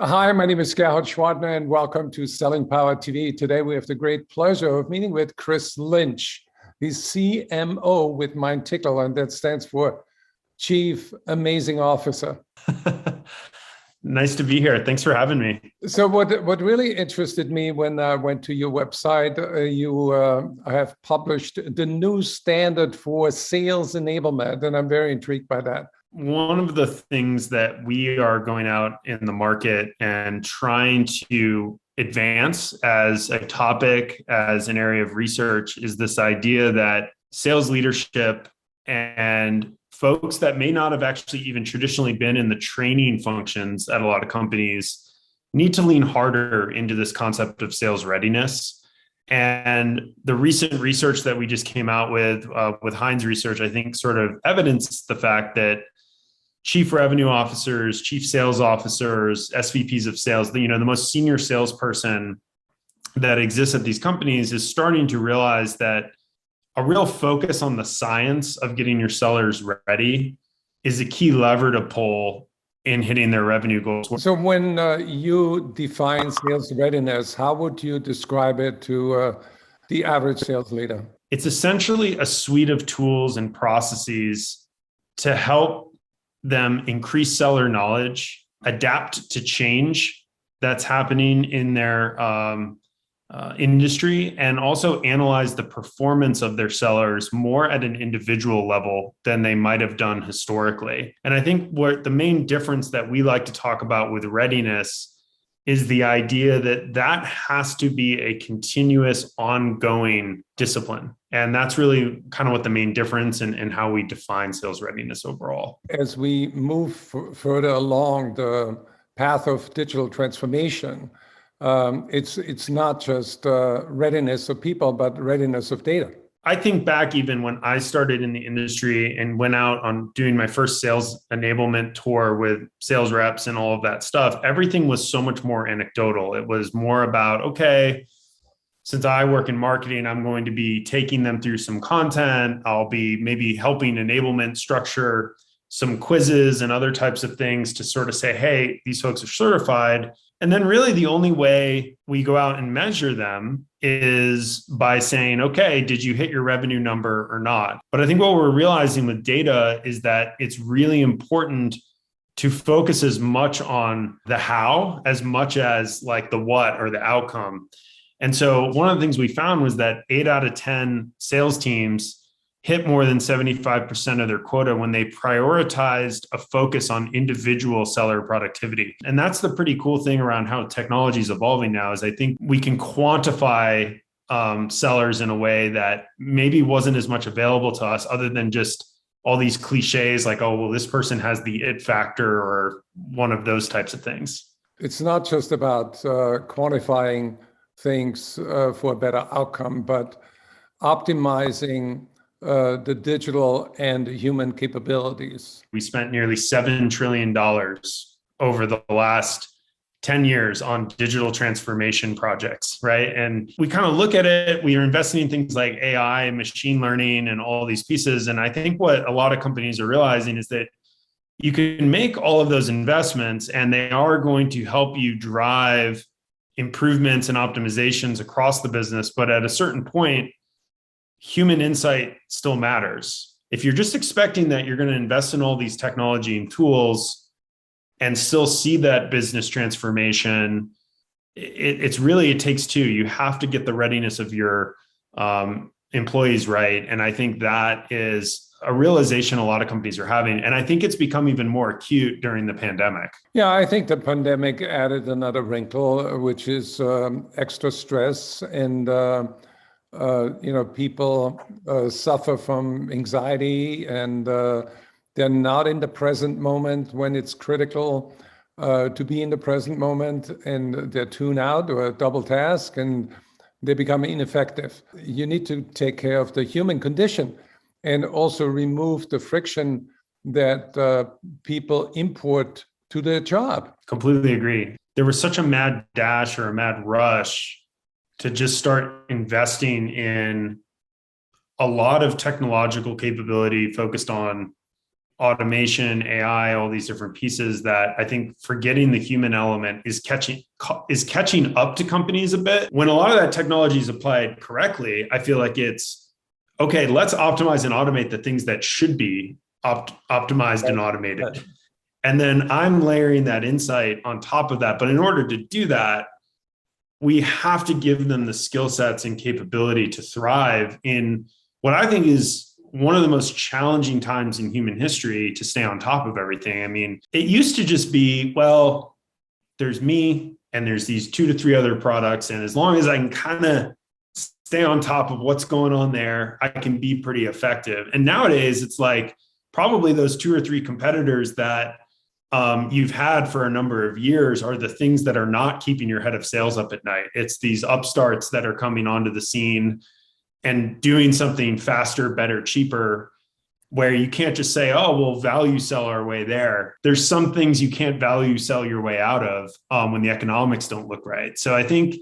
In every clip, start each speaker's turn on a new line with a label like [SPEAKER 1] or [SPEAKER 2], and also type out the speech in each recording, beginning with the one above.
[SPEAKER 1] Hi, my name is Gerhard Schwartner, and welcome to Selling Power TV. Today, we have the great pleasure of meeting with Chris Lynch. He's CMO with MindTickle, and that stands for Chief Amazing Officer.
[SPEAKER 2] Nice to be here. Thanks for having me.
[SPEAKER 1] So, what really interested me when I went to your website, you have published the new standard for sales enablement, and I'm very intrigued by that.
[SPEAKER 2] One of the things that we are going out in the market and trying to advance as a topic, as an area of research, is this idea that sales leadership and folks that may not have actually even traditionally been in the training functions at a lot of companies need to lean harder into this concept of sales readiness. And the recent research that we just came out with Heinz Research, I think sort of evidenced the fact that chief revenue officers, chief sales officers, SVPs of sales, the most senior salesperson that exists at these companies is starting to realize that a real focus on the science of getting your sellers ready is a key lever to pull in hitting their revenue goals.
[SPEAKER 1] So, when you define sales readiness, how would you describe it to the average sales leader?
[SPEAKER 2] It's essentially a suite of tools and processes to help them increase seller knowledge, adapt to change that's happening in their industry, and also analyze the performance of their sellers more at an individual level than they might have done historically. And I think what the main difference that we like to talk about with readiness is the idea that that has to be a continuous, ongoing discipline. And that's really kind of what the main difference in how we define sales readiness overall.
[SPEAKER 1] As we move further along the path of digital transformation, it's not just readiness of people, but readiness of data.
[SPEAKER 2] I think back even when I started in the industry and went out on doing my first sales enablement tour with sales reps and all of that stuff, everything was so much more anecdotal. It was more about, okay, since I work in marketing, I'm going to be taking them through some content. I'll be maybe helping enablement structure some quizzes and other types of things to sort of say, hey, these folks are certified. And then really the only way we go out and measure them is by saying, okay, did you hit your revenue number or not? But I think what we're realizing with data is that it's really important to focus as much on the how as much as like the what or the outcome. And so one of the things we found was that 8 out of 10 sales teams hit more than 75% of their quota when they prioritized a focus on individual seller productivity. And that's the pretty cool thing around how technology is evolving now is I think we can quantify sellers in a way that maybe wasn't as much available to us other than just all these cliches like, oh, well, this person has the it factor or one of those types of things.
[SPEAKER 1] It's not just about quantifying things for a better outcome, but optimizing the digital and human capabilities.
[SPEAKER 2] We spent nearly $7 trillion over the last 10 years on digital transformation projects, right? And we kind of look at it, we are investing in things like AI and machine learning and all these pieces. And I think what a lot of companies are realizing is that you can make all of those investments and they are going to help you drive improvements and optimizations across the business. But at a certain point, human insight still matters. If you're just expecting that you're going to invest in all these technology and tools and still see that business transformation, it takes two. You have to get the readiness of your employees right. And I think that is a realization a lot of companies are having. And I think it's become even more acute during the pandemic.
[SPEAKER 1] Yeah, I think the pandemic added another wrinkle, which is extra stress and people suffer from anxiety and they're not in the present moment when it's critical to be in the present moment, and they're tuned out or double task and they become ineffective. You need to take care of the human condition and also remove the friction that people import to their job.
[SPEAKER 2] Completely agree. There was such a mad dash or a mad rush to just start investing in a lot of technological capability focused on automation, AI, all these different pieces that I think forgetting the human element is catching up to companies a bit. When a lot of that technology is applied correctly, I feel like it's okay, let's optimize and automate the things that should be optimized and automated. And then I'm layering that insight on top of that. But in order to do that, we have to give them the skill sets and capability to thrive in what I think is one of the most challenging times in human history to stay on top of everything. I mean, it used to just be, well, there's me and there's these 2 to 3 other products. And as long as I can kind of stay on top of what's going on there, I can be pretty effective. And nowadays it's like probably those 2 or 3 competitors that you've had for a number of years are the things that are not keeping your head of sales up at night. It's these upstarts that are coming onto the scene and doing something faster, better, cheaper, where you can't just say, oh, we'll value sell our way there. There's some things you can't value sell your way out of when the economics don't look right. So I think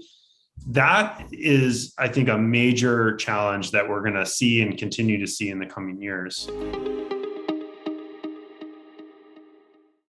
[SPEAKER 2] that is, a major challenge that we're going to see and continue to see in the coming years.